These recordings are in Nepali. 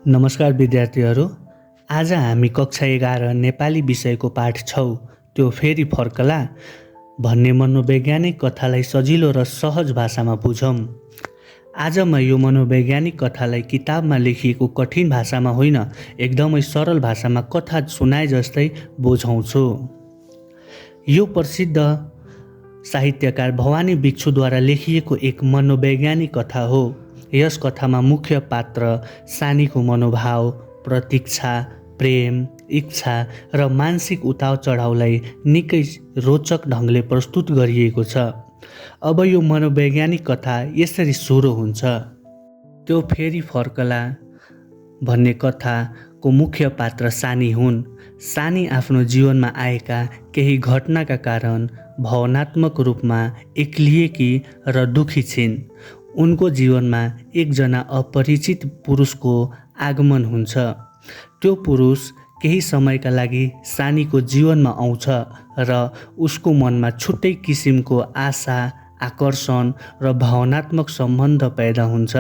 नमस्कार विद्यार्थीहरू। आज हामी कक्षा 11 नेपाली विषयको पाठ 6 त्यो फेरि फर्कला भन्ने मनोवैज्ञानिक कथालाई सजिलो र सहज भाषामा बुझौँ। आज म यो मनोवैज्ञानिक कथालाई किताबमा लेखिएको कठिन भाषामा होइन, एकदमै सरल भाषामा कथा सुनाए जस्तै बुझाउँछु। यो प्रसिद्ध साहित्यकार भवानी भिक्षुद्वारा लेखिएको एक मनोवैज्ञानिक कथा हो। यस कथामा मुख्य पात्र सानीको मनोभाव, प्रतीक्षा, प्रेम, इच्छा र मानसिक उतार चढाउलाई निकै रोचक ढङ्गले प्रस्तुत गरिएको छ। अब यो मनोवैज्ञानिक कथा यसरी सुरु हुन्छ। त्यो फेरि फर्कला भन्ने कथाको मुख्य पात्र सानी हुन्। सानी आफ्नो जीवनमा आएका केही घटनाका कारण भावनात्मक रूपमा एक्लिएकी र दुखी छिन्। उनको जीवनमा एकजना अपरिचित पुरुषको आगमन हुन्छ। त्यो पुरुष केही समयका लागि सानीको जीवनमा आउँछ र उसको मनमा छुट्टै किसिमको आशा, आकर्षण र भावनात्मक सम्बन्ध पैदा हुन्छ।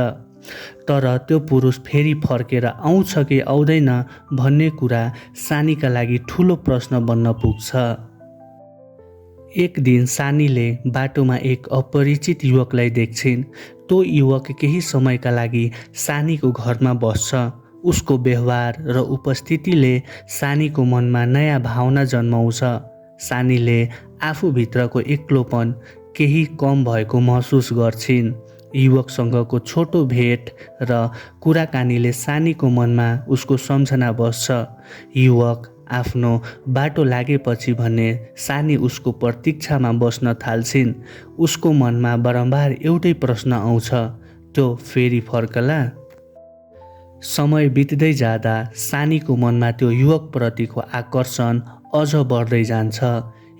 तर त्यो पुरुष फेरि फर्केर आउँछ कि आउँदैन भन्ने कुरा सानीका लागि ठुलो प्रश्न बन्न पुग्छ। एक दिन सानीले बाटोमा एक अपरिचित युवकलाई देख्छिन्। त्यो युवक केही समयका लागि सानीको घरमा बस्छ। उसको व्यवहार र उपस्थितिले सानीको मनमा नयाँ भावना जन्माउँछ। सानीले आफूभित्रको एक्लोपन केही कम भएको महसुस गर्छिन्। युवकसँगको छोटो भेट र कुराकानीले सानीको मनमा उसको सम्झना बस्छ। युवक आफ्नो बाटो लागेपछि भने सानी उसको प्रतीक्षामा बस्न थाल्छिन्। उसको मनमा बारम्बार एउटै प्रश्न आउँछ, त्यो फेरि फर्कला? समय बित्दै जाँदा सानीको मनमा त्यो युवकप्रतिको आकर्षण अझ बढ्दै जान्छ।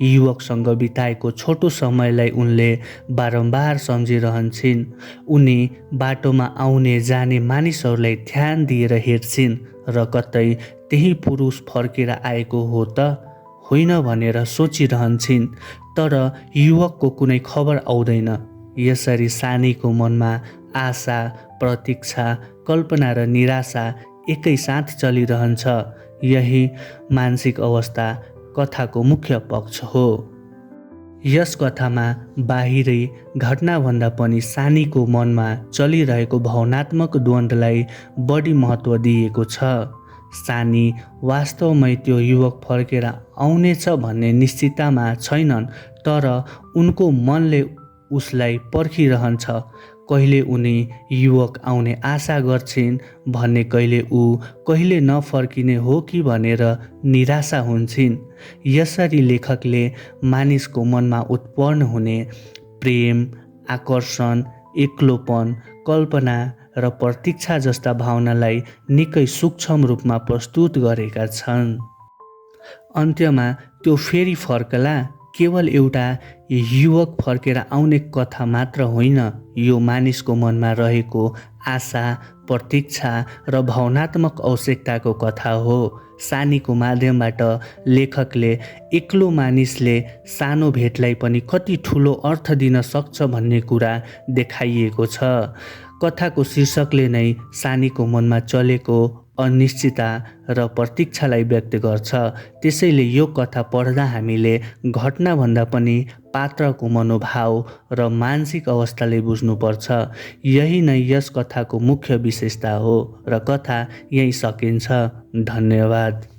युवकसँग बिताएको छोटो समयलाई उनले बारम्बार सम्झिरहन्छन्। उनी बाटोमा आउने जाने मानिसहरूलाई ध्यान दिएर हेर्छिन् र कतै त्यही पुरुष फर्केर आएको हो त होइन भनेर सोचिरहन्छन्। तर युवकको कुनै खबर आउँदैन। यसरी सानीको मनमा आशा, प्रतीक्षा, कल्पना र निराशा एकैसाथ चलिरहन्छ। यही मानसिक अवस्था कथाको मुख्य पक्ष हो। यस कथामा बाहिरी घटनाभन्दा पनि सानीको मनमा चलिरहेको भावनात्मक द्वन्द्वलाई बढी महत्त्व दिएको छ। सानी वास्तवमै त्यो युवक फर्केर आउनेछ भन्ने निश्चिततामा छैनन्, तर उनको मनले उसलाई पर्खिरहन्छ। कहिले उनी युवक आउने आशा गर्छिन् भने कहिले नफर्किने हो कि भनेर निराशा हुन्छन्। यसरी लेखकले मानिसको मनमा उत्पन्न हुने प्रेम, आकर्षण, एक्लोपन, कल्पना र प्रतीक्षा जस्ता भावनालाई निकै सूक्ष्म रूपमा प्रस्तुत गरेका छन्। अन्त्यमा त्यो फेरि फर्कला केवल एउटा युवक फर्केर आउने कथा मात्र होइन, यो मानिसको मनमा रहेको आशा, प्रतीक्षा र भावनात्मक आवश्यकताको कथा हो। सानीको माध्यमबाट लेखकले एक्लो मानिसले सानो भेटलाई पनि कति ठुलो अर्थ दिन सक्छ भन्ने कुरा देखाइएको छ। कथाको शीर्षकले नै सानीको मनमा चलेको अनिश्चितता र प्रतीक्षालाई व्यक्त गर्छ। त्यसैले यो कथा पढ्दा हामीले घटनाभन्दा पनि पात्रको मनोभाव र मानसिक अवस्थाले बुझ्नुपर्छ। यही नै यस कथाको मुख्य विशेषता हो र कथा यही सकिन्छ। धन्यवाद।